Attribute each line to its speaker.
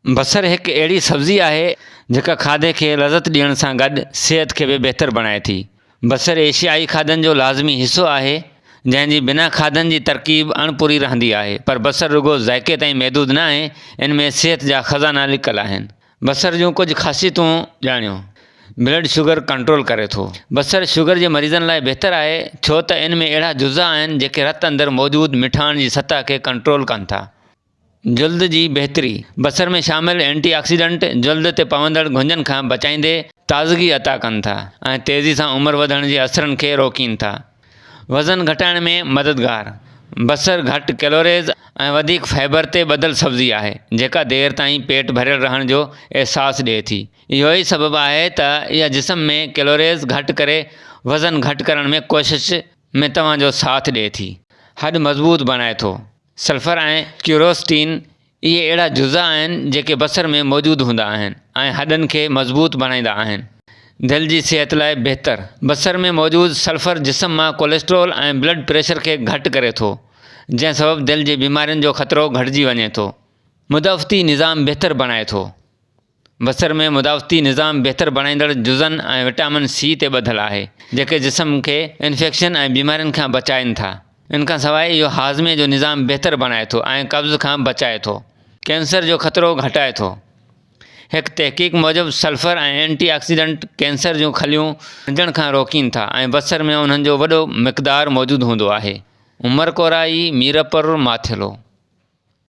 Speaker 1: बसर हिकु अहिड़ी सब्ज़ी आहे जेका खाधे खे लज़त ॾियण सां गॾु सिहत खे बि बहितर बणाए थी। बसर एशियाई खाधनि जो लाज़मी हिसो आहे जंहिंजी बिना खाधनि जी तरकीब अणपूरी रहंदी आहे, पर बसर रुगो ज़ाइक़े ताईं महदूद न आहे, इन में सिहत जा ख़ज़ाना लिकल आहिनि। बसर जूं कुझु ख़ासियतूं ॼाणियो। ब्लड शुगर कंट्रोल करे थो। बसर शुगर जे मरीज़नि लाइ बहितर आहे छो त इन में अहिड़ा जुज़ा आहिनि जेके रत अंदरि मौजूदु मिठाण जी सतह खे कंट्रोल कनि था। जल्द जी बहितरी। बसर में शामिल एंटीऑक्सीडेंट जल्द ते पवंदड़ घुंजनि खां बचाईंदे ताज़गी अता कनि था ऐं तेज़ी सां उमिरि वधण जे असरनि खे रोकीनि था। वज़न घटाइण में मददगार। बसर घटि कैलोरीज़ ऐं वधीक फाइबर ते ॿधल सब्ज़ी आहे जेका देरि ताईं पेट भरियल रहण जो अहसासु ॾिए थी। इहो ई सबबु आहे त इहा जिस्म में कैलोरीज़ घटि करे वज़न घटि करण में कोशिश में तव्हांजो साथ ॾिए थी। हॾ मज़बूत बणाए थो। सल्फर ऐं क्यूरोस्टीन इहे अहिड़ा जुज़ा आहिनि जेके बसर में मौजूदु हूंदा आहिनि ऐं हॾनि खे मज़बूत बणाईंदा आहिनि। दिलि जी सिहत लाइ बहितर। बसर में मौजूदु सल्फर जिस्म मां कोलेस्ट्रोल ऐं ब्लड प्रेशर खे घटि करे थो, जंहिं सबबु दिलि जी बीमारियुनि जो ख़तरो घटिजी वञे थो। मुदाफ़ती निज़ाम बहितर बणाए थो। बसर में मुदाफ़ती निज़ाम बहितर बणाईंदड़ जुज़नि ऐं विटामिन सी ते ॿधलु आहे जेके जिस्म खे इन्फेक्शन ऐं बीमारियुनि खां बचाइनि था। इन खां सवाइ इहो हाज़मे जो निज़ाम बहितर बणाए थो ऐं कब्ज़ खां बचाए थो। कैंसर जो ख़तरो घटाए थो। हिकु तहक़ीक़ मूजिबि सल्फर ऐं एंटीऑक्सीडेंट कैंसर जूं खलियूं वधण खां रोकीनि था ऐं बसर में उन्हनि जो वॾो मिक़दारु मौजूदु हूंदो आहे। उमर कोराई मीरपुर माथिलो।